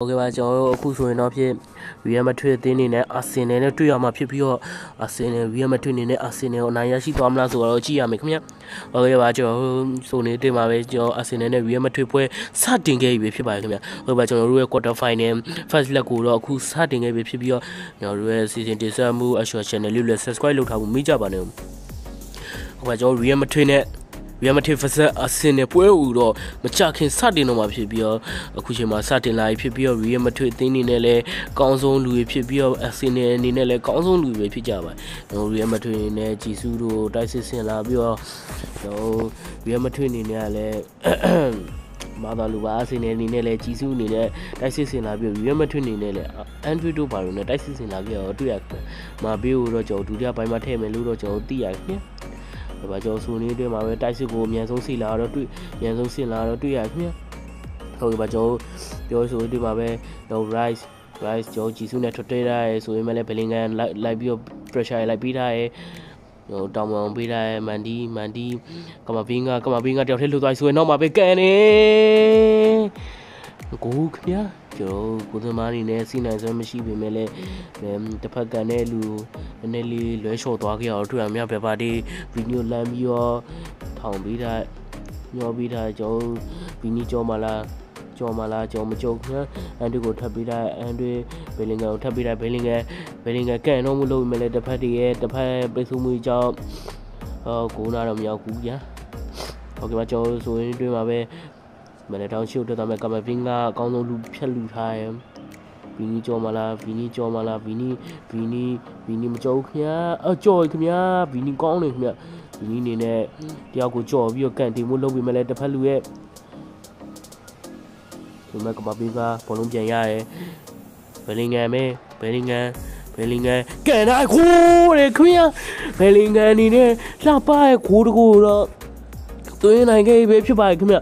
โอเคပါကျွန်တော်တို့အခုဆိုရင်တော့ဖြစ် Real Madrid အသင်းနေနဲ့ Arsenal နဲ့တွေ့ရမှာဖြစ်ပြီးတော့ Arsenal Real Madrid နေနဲ့ Arsenal ကိုအနိုင်ရရှိသွားမလားဆိုတော့ကြည့်ရမယ်ခင်ဗျ။โอเคပါကျွန်တော်ဆိုနေတင်ပါပဲကျွန်တော် Arsenal နဲ့ Real Madrid ပွဲစတင်ခဲ့ပြီဖြစ်ပါတယ်ခင်ဗျ။ဟုတ်ပါကျွန်တော်တို့ရဲ့ quarter final first leg ကိုတော့အခုစတင်ခဲ့ပြီဖြစ်ပြီးတော့ကျွန်တော်တို့ရဲ့ season တင်ဆက်မှု Assure Channel လေးလည်း subscribe လုပ်ထားဖို့မိကြပါနဲ့။ဟုတ်ပါကျွန်တော် Real Madrid နဲ့Real Madrid vs Arsenal ပွဲဦးတော့မချခင်စတင်တော့မှာဖြစ်ပြီးတော့အခုချိန်မှာစတင်လာပြီဖြစ်ပြီးတော့ Real Madrid အသင်းအနေနဲ့လည်းကောင်းဆုံးလူတွေဖြစ်ပြီးတော့ Arsenal အနေနဲ့လည်းကောင်းဆုံးလူတွေဖြစ်ကြပါတယ်။ Real Madrid နဲ့ဂျီဆူးတို့တိုက်စစ်ဆင်လာပြီးတော့Real Madrid အနေနဲ့လည်းမာသာလူပါ Arsenal အနေနဲ့လည်းဂျီဆူးအနေနဲ့တိုက်စစ်ဆင်လာပြီးတော့ Real Madrid အနေနဲ့လည်း Andrew တို့ဘာလို့လဲတိုက်စစ်ဆင်လာပြီးတော့တွေ့ရတယ်။မာဘေးကိုတော့ကျွန်တော်ဒုတိယပိုင်းမှာထည့်မယ်လို့တော့ကျွန်တော်သိရတယ်။ဘာကြောင့်ဆိုနေတွေ့မှာပဲတိုက်စစ်ကိုအမြန်ဆုံးစီလာတော့တွေ့အမြန်ဆုံးဆင်လာတော့တွေ့ရခင်ဗျဟုတ်ကဲ့ဘာကြောင့်ပြောဆိုတွေ့မှာပဲတော့ Rice ကြောင့်ဂျီဆူနဲ့ထွက်တွေ့ရရဲဆိုရင်လည်း Bellingham လိုက်ပြီးတော့ pressure လိုက်ပြီးထားရဲဟိုတောင်ပေါင်ပေးထားရဲမန်ဒီကမဘင်းကတယောက်ထဲလွတ်သွားဆိုရင်တော့မှာပဲကန်နေကိုခင်ဗျကျွန်တော်ကိုသမားနေနဲ့စီနိုင်စွမ်းမရှိပေမဲ့လည်းတစ်ဖက်ကန်တဲ့လူနည်းနည်းလေးလွဲလျှော့သွားခဲ့အောင်တွေ့ရမြပဲပါဒီဗီဒီယိုလမ်းပြီးတော့ထောင်ပြီးတာညောပြီးတာကျွန်တော်ဗီနီကြောမလားကျွန်တော်မကြုံခင်အန်ဒရီကိုထပ်ပြီးတာအန်ဒရီဘယ်လင်ဂန်ကိုထပ်ပြီးတာဘယ်လင်ဂန်ကန်တော့မလို့ပဲလေတစ်ဖက်ပိတ်ဆို့မှုကြောင့်ကိုနာတော့မရောက်ဘူးဗျာဟုတ်ကဲ့ပါကျွန်တော်ဆိုရင်တွေ့မှာပဲမနေ့တောင်ရှို့တက်တာမဲ့ကမဘင်းကအကောင်းဆုံးလူဖြတ်လူထားရယ်ဗီနီကြောမလားဗီနီမကြောက်ခင်ကြော်ခင်ဗျာဗီနီကောင်းနေခင်ဗျဗီနီနေနဲ့တယောက်ကိုကြော်ပြီးတော့ကန်တင်မှုလုပ်ပြီးမှလည်းတစ်ဖက်လူရဲ့ဒီမဲ့ကမဘင်းကဘောလုံးပြန်ရရယ်ဘယ်လင်ဂန်ကန်နိုင်ခိုးတယ်ခင်ဗျဘယ်လင်ဂန်နေနဲ့လှပရဲ့ခိုးတကိုတော့သွင်းနိုင်ခဲ့ပဲဖြစ်ပါခင်ဗျ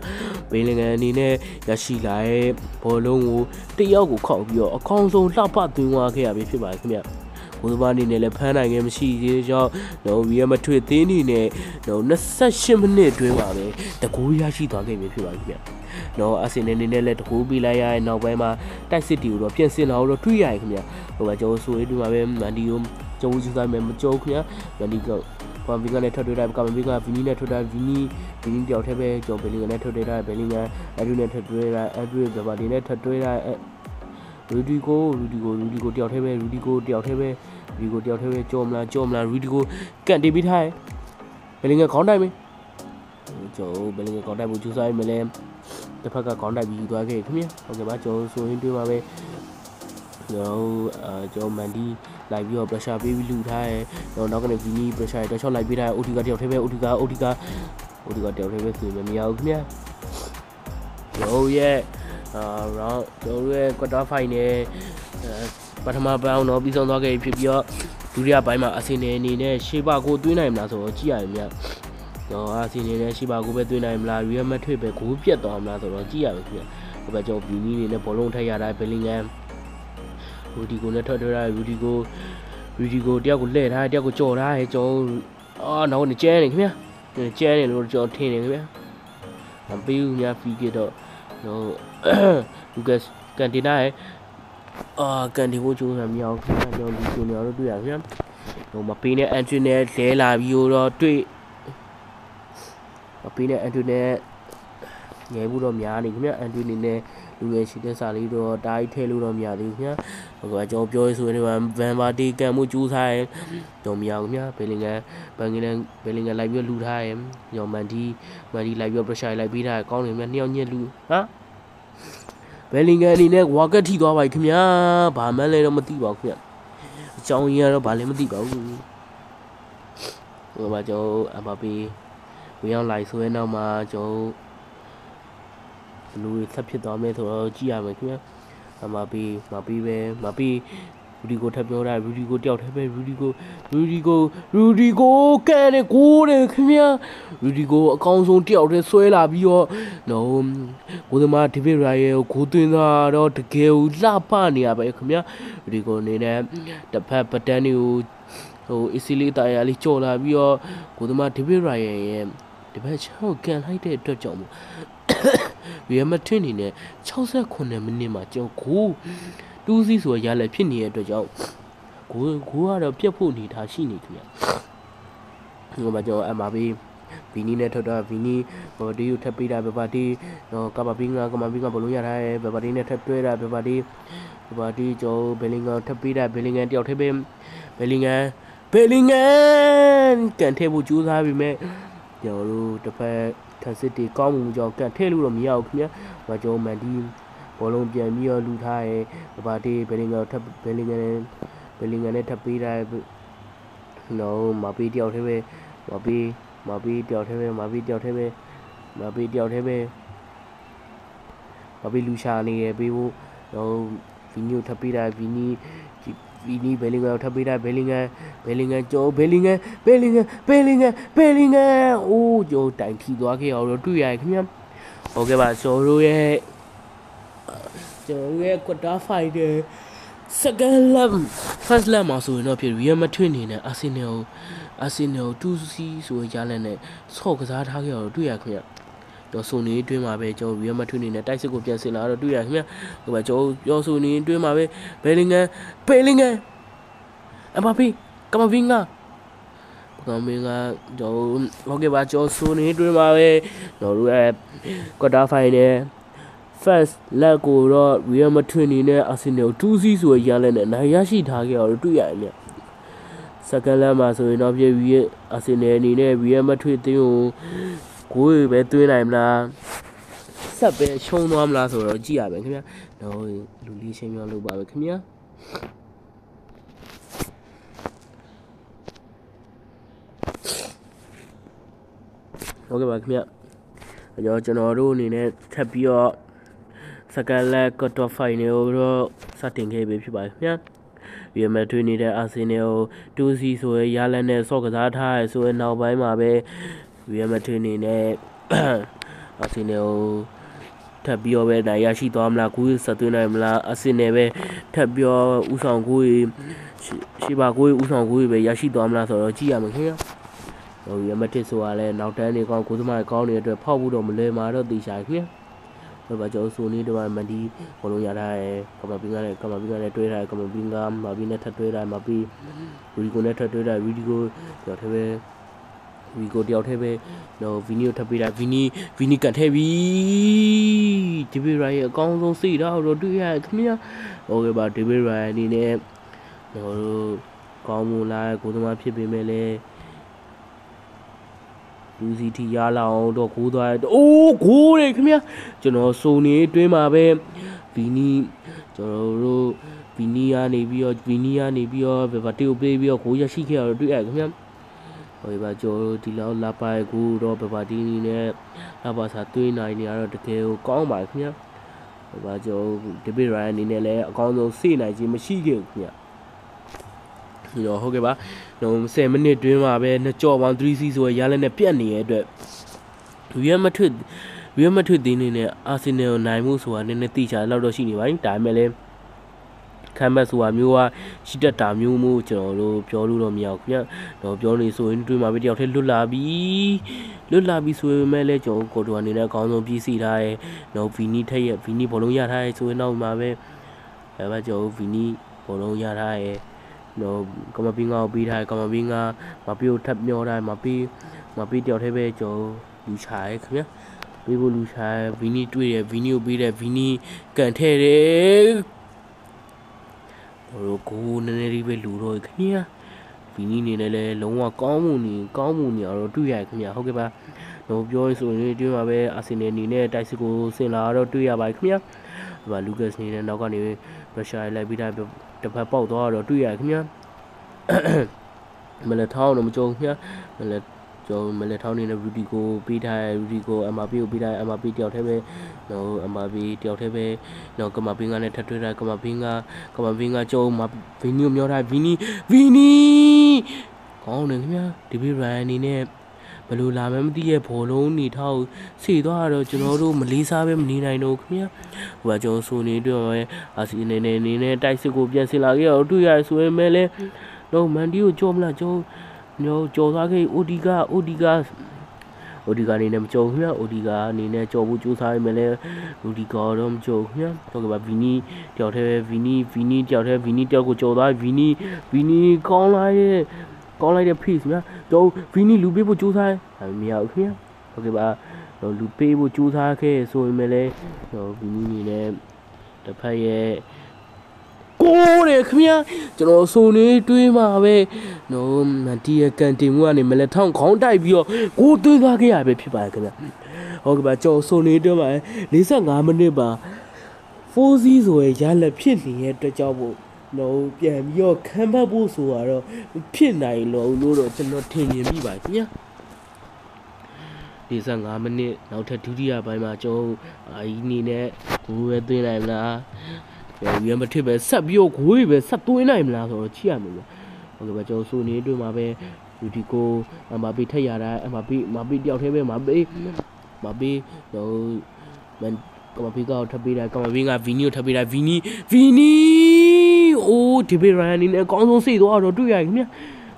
ဘယ်လင်ဂန်အနေနဲ့ရရှိလာတဲ့ဘောလုံးကိုတယောက်ကိုခောက်ပြီးတော့အကောင်းဆုံးလှပသွင်းသွားခဲ့ရပြီဖြစ်ပါခင်ဗျကိုသမားအနေနဲ့လည်းဖမ်းနိုင်ခဲ့မရှိသေးကြောင်းReal Madridသင်းအနေနဲ့28မိနစ်အတွင်းပါပဲတကူရရှိသွားခဲ့ပြီဖြစ်ပါခင်ဗျArsenalအနေနဲ့လည်းတကူပြီးလိုက်ရတဲ့နောက်ပိုင်းမှာတိုက်စစ်တီကိုတော့ပြင်ဆင်လာတော့တွေ့ရခင်ဗျဟိုကကျွန်တော်ဆိုရင်ဒီမှာပဲမန်ဒီကိုကျုံကြည့်သားမယ်မကြုံခင်ဗျမန်ဒီကကွန်ဗီကနဲ့ထွက်တွေ့တာကမဘီကဗီနီနဲ့ထွက်တာဗီနီတယောက်တည်းပဲကျွန်တော်ဘယ်လင်ဂန်နဲ့ထွက်တွေ့တာဘယ်လင်ဂန်အဒရီနဲ့ထွက်တွေ့တာအဒရီဘဘာဒီနဲ့ထွက်တွေ့တာရူဒီကိုတယောက်တည်းပဲကြောမလားရူဒီကိုကန်တီးပြီးထားတယ်ဘယ်လင်ဂန်ခေါင်းတိုက်မယ်ကျွန်တော်ဘယ်လင်ဂန်ခေါင်းတိုက်ဖို့ကြိုးစားရမယ်လဲတစ်ဖက်ကခေါင်းတိုက်ပြီးယူသွားခဲ့ခင်ဗျဟုတ်ကဲ့ပါကျွန်တော်ဆိုရင်တွေ့ပါပဲကျွန်တော်မန်ဒီလိုက်ပြီးတော့ pressure ပေးပြီးလူထားရဲနောက်ကနေ Vini pressure တော့ရှော့လိုက်ပေးထားရဲ OTK တယောက်ထဲပဲ OTK တယောက်ထဲပဲဆိုရင်မရဘူးခင်ဗျာတို့ရဲ့round တို့ရဲ့ quarter final ပထမပိုင်းတော့ပြီးဆုံးသွားခဲ့ဖြစ်ပြီးတော့ဒုတိယပိုင်းမှာ Arsenal အနေနဲ့ရှေ့ပါကိုသွင်းနိုင်မလားဆိုတော့ကြည့်ရရင်မြတ်Arsenal နဲ့ရှေ့ပါကိုပဲသွင်းနိုင်မလား Real Madrid ပဲဂိုးပြတ်သွားမလားဆိုတော့ကြည့်ရမယ်ခင်ဗျာဟိုဘက်ကျွန်တော် Vini အနေနဲ့ဘောလုံးထည့်ရတာ Bellinghamရူဒီကိုနဲ့ထွက်တွေ့တာရူဒီကိုတယောက်ကိုလှည့်ထားတယောက်ကိုကြော်ထားရဲကျွန်တော်နောက်ကနေကျန်းနေခင်ဗျာကျန်းနေလို့ကျွန်တော်ထင်နေခင်ဗျာမပေးဘူးများဖီးခဲ့တော့လူကက်ကန်တင်နာရဲကန်တင်ဖို့ကြိုးစားမရအောင်ခင်ဗျာကျွန်တော်လူကိုနေတော့တွေ့ရခင်ဗျာမပေးနဲ့အန်တွနဲ့လဲလာပြီးတော့တွေ့မပေးနဲ့အန်တွနဲ့ငယ်ဖို့တော့များနေခင်ဗျာအန်တွနေနဲ့လူငယ်ရှိတဲ့စာလေးတော့တားထဲလို့တော့မရသေးဘူးခင်ဗျာဟုတ်ကဲ့ကျွန်တော်ပြောရဆိုရင်ဗန်ဘာတီကန်မှုကျူးထားရင်တော့မရဘူးခင်ဗျာဘယ်လင်ဂန်လိုက်ပြီးလူထားရင်ညော်မန်ဒီလိုက်ပြီး pressure လိုက်ပြီးထားကောင်းနေမြနှစ်ယောက်ညက်လူဟာဘယ်လင်ဂန်အနေနဲ့ဝါကက်ထိသွားပါခင်ဗျာဘာမှန်းလဲတော့မသိပါဘူးခင်ဗျာအကြောင်းရင်းကတော့ဘာလဲမသိပါဘူးဟိုမှာကျွန်တော်အမပီဝင်ရောက်လိုက်ဆိုရင်တော့မှကျွန်တော်လူဆက်ဖြစ်သွားမယ်ဆိုတော့ကြည့်ရမယ်ခင်ဗျာမပီရူဒီကိုထပ်ပြောတာရူဒီကိုတယောက်တည်းပဲရူဒီကိုကန်နေကိုတယ်ခင်ဗျာရူဒီကိုအကောင်းဆုံးတယောက်တည်းဆွဲလာပြီးတော့ကိုသမားဒေးဗစ်ရိုင်ယယ်ကိုသွင်းတာတော့တကယ်ကိုလှပနေရပဲခင်ဗျာရူဒီကိုအနေနဲ့တစ်ဖက်ပတန်းတွေကိုအီစီလီတာယာလေးကြော်လာပြီးတော့ကိုသမားဒေးဗစ်ရိုင်ယယ်ရဲ့ဒီဘက်ချောက်ကန်လိုက်တဲ့အတွက်ကြောင့် Real Madrid အနေနဲ့69မိနစ်မှာကျွန်တော်ဂိုး2စီးဆိုရလဲဖြစ်နေတဲ့အတွက်ကြောင့်ဂိုးကတော့ပြတ်ဖို့အနေထားရှိနေခင်ဗျာဟိုမှာကျွန်တော်အမှာပြီးဗီနီနဲ့ထွက်တော့ဗီနီဘော်ဒီကိုထပ်ပေးတာဘဘာတီကမပင်းကဘလုံးရထားတယ်ဘဘာတီနဲ့ထပ်တွဲတာဘဘာတီကျော်ဘယ်လင်ဂမ်ထပ်ပေးတာဘယ်လင်ဂမ်တယောက်ထပ်ပေးဘယ်လင်ဂမ်ကန်ထဲဖို့ကြိုးစားပြီးမဲ့ကျွန်တော်တို့တစ်ဖက်ထပ်စစ်တီကောင်းမှုကြောင့်ကန်ထဲလို့တော့မရဘူးခင်ဗျာမကျော်မန်ဒီဘောလုံးပြန်ပြီးတော့လူထားရဲဘဘာတီဘယ်လင်ဂမ်ထပ်ဘယ်လင်ဂမ်နဲ့ထပ်ပေးတာနော်မပေးတယောက်ထပ်ပဲမပေးတယောက်ထဲပဲလူရှာနေရပေးဖို့တော့ဗီနီကိုထပ်ပေးတာဗီနီဘယ်လင်ဂမ်ထပ်ပေးတာဘယ်လင်ဂမ်ကျော်ဘယ်လင်ဂမ်အိုးကျော်တိုင်ထီသွားခဲ့အောင်တော့တွေ့ရခင်ဗျာဟုတ်ကဲ့ပါကျွန်တော်ရဲ့ quarter final second lap first lap မှာဆိုရင်တော့ဖြစ် Real Madrid အနေနဲ့ Arsenal 2C ဆိုရလဲနဲ့ဆော့ကစားထားခဲ့တော့တွေ့ရခင်ဗျတော့ဆိုနေအတွင်းမှာပဲကျွန်တော် Real Madrid အနေနဲ့တိုက်စစ်ကိုပြန်ဆင်လာတော့တွေ့ရခင်ဗျဟိုမှာကျွန်တော်ပြောဆိုနေအတွင်းမှာပဲဘယ်လင်ဂမ်အမပီကမဗင်းကကျွန်တော်ဟုတ်ကဲ့ပါကျွန်တော်ဆိုနေအတွင်းမှာပဲကျွန်တော်တို့ရဲ့ quarter final first leg ကိုတော့ Real Madrid အနေနဲ့ Arsenal 2C ဆိုရလဲနဲ့နိုင်ရရှိထားခဲ့တော့တွေ့ရခင်ဗျsecond leg မှာဆိုရင်တော့ပြည် Arsenal အနေနဲ့ Real Madrid တင်းကိုဂိုးပဲသွင်းနိုင်မလားဆက်ပဲရှုံးသွားမလားဆိုတော့ကြည့်ရမယ်ခင်ဗျာတော့လူလေးချင်းများလုပ်ပါပဲခင်ဗျာဟုတ်ကဲ့ပါခင်ဗျာကျွန်တော်တို့အနေနဲ့ထပ်ပြီးတော့ second leg quarter final ကိုတော့စတင်ခဲ့ပြီဖြစ်ပါတယ်ခင်ဗျာReal Madrid နေတဲ့ Arsenal 2C ဆိုရရလက်နဲ့ဆော့ကစားထားရဆိုရင်နောက်ပိုင်းမှာပဲ Real Madrid အနေနဲ့ Arsenal ထပ်ပြီးတော့ပဲနိုင်ရရှိသွားမလားဂိုးဆက်သွင်းနိုင်မလား Arsenal ပဲထပ်ပြီးတော့ဥဆောင်ဂိုးရှိပါဂိုးဥဆောင်ဂိုးပဲရရှိသွားမလားဆိုတော့ကြည့်ရမယ်ခင်ဗျာReal Madrid ဆိုတာလဲနောက်တန်းနေကောင်းကိုသမားကောင်းနေတဲ့အတွက်ဖောက်ဖို့တော့မလွယ်မှာတော့သိရှာခင်ဗျာဘာကြောင့်ဆိုနေတော့မန်ဒီဘောလုံးရထားရဲကမပင်းကလည်းတွဲထားကမပင်းကမပင်းနဲ့ထပ်တွဲထားမပီရီကိုနဲ့ထပ်တွဲထားရီဒီကိုတယောက်တည်းပဲရီကိုတယောက်တည်းပဲတော့ဗီနီကိုထပ်ပေးတာဗီနီကန်ထဲပြီဒီဗီရိုင်ရဲ့အကောင်းဆုံးစိတ်တော့တွေ့ရခင်ဗျာဟုတ်ကဲ့ပါဒီဗီရိုင်အနေနဲ့တို့ကောင်းမလားကိုသမားဖြစ်ပေမဲ့လည်းလူစီတီရလာအောင်တော့ဂိုးသွားအိုးဂိုးလေခင်ဗျာကျွန်တော်စုံနေအတွင်းမှာပဲဗီနီကျွန်တော်တို့ဗီနီကနေပြီးတော့ဘယ်ဘာတေကိုပေးပြီးတော့ဂိုးရရှိခဲ့တော့တွေ့ရခင်ဗျာဟိုပါကျွန်တော်ဒီလောက်လာပါဂိုးတော့ဘယ်ဘာတီနီနဲ့လာပါစာသွင်းနိုင်နေရတော့တကယ်ကိုကောင်းပါခင်ဗျာဟိုပါကျွန်တော်ဒီဗီရိုင်အနေနဲ့လည်းအကောင်းဆုံးစေနိုင်ခြင်းမရှိခဲ့ဘူးခင်ဗျာတော့ဟုတ်ကဲ့ပါ10မိနစ်တွင်းမှာပဲနှစ်ကြော့ပေါင်း 3C ဆိုရရလက်နဲ့ပြတ်နေတဲ့အတွက် Real Madrid တင်းနေနဲ့ Arsenal နိုင်မှုဆိုတာနည်းနည်းတိကျလောက်တော့ရှိနေပါပြီဒါပေမဲ့လည်းခံဘက်ဆိုတာမျိုးကရှိတတ်တာမျိုးမို့ကျွန်တော်တို့ပြောလို့တော့မရဘူးခင်ဗျတော့ပြောနေဆိုရင်တွင်းမှာပဲတယောက်တည်းလွတ်လာပြီဆိုရင်မဲ့လည်းကျွန်တော်ကိုတိုအနေနဲ့အကောင်းဆုံးပြည်စီထားရဲတော့ဗီနီဘောလုံးရထားရဲဆိုရင်နောက်မှာပဲဘာကျွန်တော်ဗီနီဘောလုံးရထားရဲတော့ကမပင်းကပေးထားကမပင်းကမပီကိုထပ်မျောထားမပီတယောက်တည်းပဲကျွန်တော်လူချရဲခင်ဗျာပေးဖို့လူချရဲဗီနီတွေ့တယ်ဗီနီကိုပေးတယ်ဗီနီကန်ထဲတယ်တို့ကိုနည်းနည်းလေးပဲလူတော့ခင်ဗျာဗီနီနေနဲ့လည်းလုံးဝကောင်းမှုနေတော့တွေ့ရခင်ဗျာဟုတ်ကဲ့ပါတော့ပြောရဆိုရင်တွေ့မှာပဲအာဆင်နယ်နေနဲ့တိုက်စစ်ကိုဆင်လာတော့တွေ့ရပါခင်ဗျာဒီမှာလူကတ်စ်နေတဲ့နောက်ကနေရုရှားလိုက်ပြီးတာတစ်ဖက်ပေါက်သွားတော့တွေ့ရခင်ဗျာမလက်ထောင်းတော့မကြုံခင်ဗျာမလက်ထောင်းနေနဲ့ရူဒီကိုပေးထားရူဒီကို MRP ကိုပေးထား MRP တယောက်တည်းပဲတော့ MRP တယောက်တည်းပဲတော့ကမပင်းကနဲ့ထပ်တွေ့တာကမပင်းကကြုံမဗီနီကိုမျောထားဗီနီကောင်းတယ်ခင်ဗျာဒီဗီရိုင်အနေနဲ့ဘယ်လိုလာမှမသိရဲ့ဘောလုံးနေထောက်ဆေးသွားတော့ကျွန်တော်တို့မလေးစားပဲမနေနိုင်တော့ခင်ဗျာဟိုကကျွန်တော်ဆိုနေတော့အာစီနေတိုက်စစ်ကိုပြန်ဆင်လာခဲ့တော့တွေ့ရဆိုရင်မဲလဲတော့မန်ဒီကိုကြောမလားကြောသွားခဲ့အိုဒီကာ အိုဒီဂါအနေနဲ့မကြော်ခင်ဗျအိုဒီဂါအနေနဲ့ကြော်ဖို့ကြိုးစားရမယ်လဲလူဒီဂါတော့မကြော်ခင်ဗျဟုတ်ကဲ့ပါဗီနီတယောက်တည်းဗီနီတယောက်တည်းဗီနီတယောက်ကိုကြော်သွားဗီနီကောင်းလိုက်တဲ့ piece ဗျာတော့ဗီနီလူပေးဖို့ကြိုးစားမရဘူးခင်ဗျဟုတ်ကဲ့ပါတော့လူပေးဖို့ကြိုးစားခဲ့ဆိုရင်လည်းတော့ဗီနီအနေနဲ့တစ်ဖက်ရဲ့ကိုတယ်ခင်ဗျာကျွန်တော်စုံနေတွေးမှာပဲနော်ဒီရကန်တင်မှုကနေမလက်ထောင်းခေါင်းတိုက်ပြီးတော့ကိုသွင်းသွားခဲ့ရပဲဖြစ်ပါတယ်ခင်ဗျာဟုတ်ကဲ့ပါကျွန်တော်စုံနေတွေးမှာ45မိနစ်ပါ4စီးဆိုရရလက်ဖြစ်နေတဲ့အတွက်ကြောင့်မို့နော်ပြန်ပြီးတော့ခံဖတ်ဖို့ဆိုတော့ဖြစ်နိုင်လို့တော့ကျွန်တော်ထင်မြင်မိပါခင်ဗျာ45မိနစ်နောက်ထပ်ဒုတိယပိုင်းမှာကျွန်တော်အာကြီးနေနဲ့ကိုယ်ပဲသွင်းနိုင်မလားရမထစ်ပဲဆက်ပြီးတော့ကိုယ်ပဲဆက်သွင်းနိုင်မလားဆိုတော့ကြည့်ရမယ်ဗျဟုတ်ကဲ့ပါကျွန်တော်ဆိုနေတွေ့မှာပဲလူဒီကိုမပီထက်ရတာမပီတယောက်တည်းပဲမပီတော့ကမပီကောထပ်ပေးတာကမပီကဗီနီကိုထပ်ပေးတာဗီနီအိုးဒီဘေရိုင်နီနဲ့အကောင်းဆုံးစိတ်သွားတော့တွေ့ရခင်ဗျ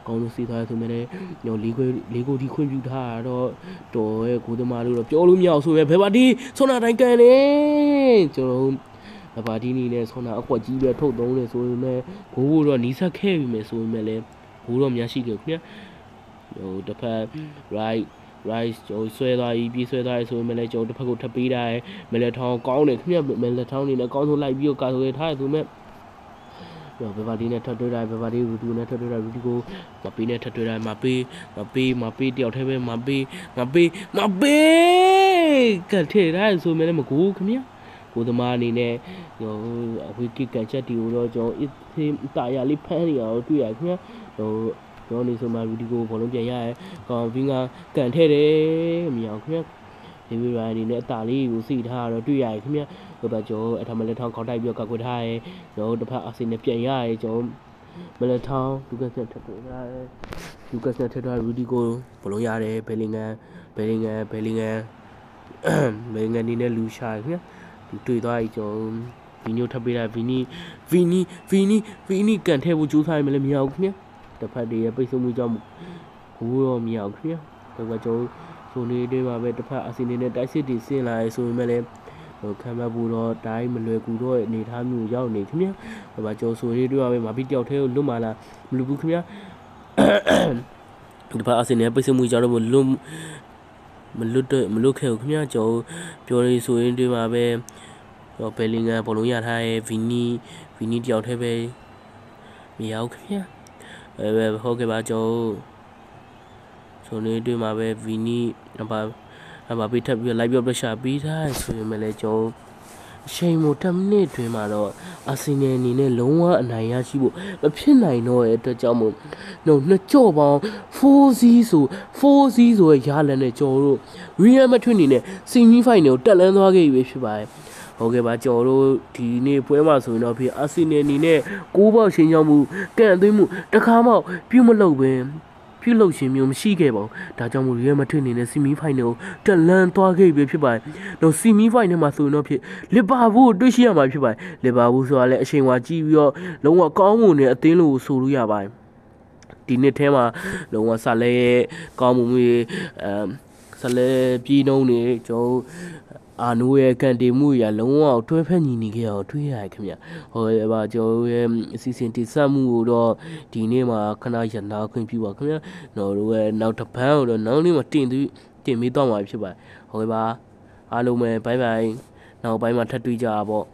ကောင်းလို့စီထားရဆိုမဲ့လည်းညော်လေးကိုဒီခွင့်ပြုထားတော့တော်ရဲ့ကိုသမားလို့တော့ပြောလို့မရအောင်ဆိုပဲဘယ်ပါဒီဆွမ်းနာတိုင်းကန်နေကျွန်တော်ဘာဒီနီနဲ့ဆွမ်းနာအခွက်ကြီးပဲထုတ်သုံးတယ်ဆိုရင်လည်းဘိုးတော့နီးစက်ခဲ့ပြီမယ်ဆိုရင်လည်းဘိုးတော့များရှိခဲ့ခင်ဗျဟိုတစ်ဖက် right ကျွန်တော်ဆွဲသွားပြီးပြေးဆွဲသွားရဆိုရင်လည်းကျွန်တော်တစ်ဖက်ကိုထပ်ပေးတာရယ်မလက်ထောင်းကောင်းတယ်ခင်ဗျမလက်ထောင်းနေလည်းအကောင်းဆုံးလိုက်ပြီးတော့ကာဆိုရထားရဆိုမဲ့ဘယ်ပါဒီနဲ့ထပ်တွေ့တာဘယ်ပါဒီရူတူနဲ့ထပ်တွေ့တာရူတူကိုမပေးနဲ့ထပ်တွေ့တာမပေးတယောက်တည်းပဲမပေးကတ်ထဲတာဆိုမဲ့လည်းမကူခင်ဗျကိုသမားအနေနဲ့ဟိုအဝေးကကန်ချက်တီကိုတော့ကျွန်တော်အစ်သေးတာရလေးဖမ်းနေရတော့တွေ့ရခင်ဗျဟိုကျွန်တော်နေဆိုမှရူဒီကိုဘောလုံးပြန်ရရဲကောင်ဘင်းကကန်ထဲတယ်မရအောင်ခင်ဗျဒီဗီရိုင်အနေနဲ့အတာလေးကိုစီထားတော့တွေ့ရခင်ဗျဟိုဘက်ကျော်အထမလက်ထောင်းခေါက်တိုက်ပြီးတော့ကောက်ကွထားရဲကျွန်တော်တစ်ဖက်အာဆင်နဲ့ပြန်ရရဲကျွန်တော်မလက်ထောင်းလူကက်ဆက်ထပ်တွေ့တာလူကက်ဆက်ထပ်ထားရူဒီကိုဘောလုံးရတယ်ဘယ်လင်ငန်နေနဲ့လူရှာခင်ဗျဒီတွေ့သွားပြီကျွန်တော်ဗီနီထပ်ပေးတာဗီနီကန်ထဲဖို့ကြိုးစားရမလဲမရဘူးခင်ဗျတစ်ဖက်တည်းရဲ့ပိတ်ဆို့မှုကြောင့်ဘူးတော့မရဘူးခင်ဗျဒါကကျွန်တော်ဆိုနေတဲ့မှာပဲတစ်ဖက်အာဆင်နဲ့တိုက်စစ်တီဆင်းလာရဲဆိုရင်လည်းဟိုခံမဖို့တော့တိုင်းမလွယ်ကူတော့အနေထားမျိုးရောက်နေခင်ဗျဟိုမှာကျွန်တော်ဆိုနေတွေ့ရပဲမပြီးတယောက်တည်းကိုလွတ်မာလာမလွတ်ဘူးခင်ဗျဒီဖက်အာဆင်နဲ့ပိတ်ဆို့မှုကြောင့်တော့မလွတ်ခဲ့ဘူးခင်ဗျကျွန်တော်ပြောနေဆိုရင်တွေ့မှာပဲတော့ဘယ်လင်ကဘောလုံးရထားရဲဗီနီတယောက်တည်းပဲမရဘူးခင်ဗျဟုတ်ကဲ့ပါကျွန်တော်ဆိုနေတွေ့မှာပဲဗီနီဘာပေးထပ်ပြီးလိုက်ပြီးပရက်ရှာပေးထားဆိုရင်လည်းကျွန်တော်အချိန်မို10မိနစ်တွင်မှာတော့အာဆင်နယ်အနေနဲ့လုံးဝအနိုင်ရရှိဖို့မဖြစ်နိုင်တော့တဲ့အတွက်ကြောင့်မို့နှစ်ကြော့ပေါင်း4စီးဆိုရရလက်နဲ့ကျွန်တော်တို့ရီယယ်မက်ဒရစ်အနေနဲ့ဆီမီဖိုင်နယ်ကိုတက်လန်းသွားခဲ့ပြီဖြစ်ပါတယ်ဟုတ်ကဲ့ပါကျွန်တော်တို့ဒီနေ့ပွဲမှာဆိုရင်တော့အာဆင်နယ်အနေနဲ့6ပေါက်ရှင်းချောင်းမှုကန်သွင်းမှုတစ်ခါမှပြုမလုပ်ပဲပြုလုပ်ရှင်မျိုးမရှိခဲ့ပါဘူးဒါကြောင့်မို့ရီယယ်မက်ဒရစ်အနေနဲ့ဆီမီဖိုင်နယ်ကိုတက်လန်းသွားခဲ့ပြီဖြစ်ပါတယ်တော့ဆီမီဖိုင်နယ်မှာဆိုရင်တော့ဖြစ်လီဗာပူးကိုတွေ့ရှိရမှာဖြစ်ပါတယ်လီဗာပူးဆိုတာလည်းအချိန်ဝါကြည့်ပြီးတော့လုံးဝကောင်းမွန်တဲ့အသင်းလို့ဆိုလို့ရပါတယ်ဒီနှစ်ထဲမှာလုံးဝဆက်လဲကောင်းမှုမျိုးဆက်လဲပြည်နှုံးနေကျွန်တော်အာနိုးရဲ့ကန်တင်မှုရလုံးဝတွဲဖက်ညီနေခဲ့အောင်တွေ့ရတယ်ခင်ဗျဟိုပါကျွန်တော်ရဲ့အစီအစဉ်တိစက်မှုကိုတော့ဒီနေ့မှာခဏရနာခွင့်ပြုပါခင်ဗျကျွန်တော်တို့ရဲ့နောက်တစ်ပန်းကိုတော့နောက်နေ့မှာတင်ပြီးတော့မှာဖြစ်ပါတယ်ဟုတ်ကဲ့ပါအားလုံးပဲဘိုင်ဘိုင်နောက်ပိုင်းမှာထပ်တွေ့ကြပါပေါ့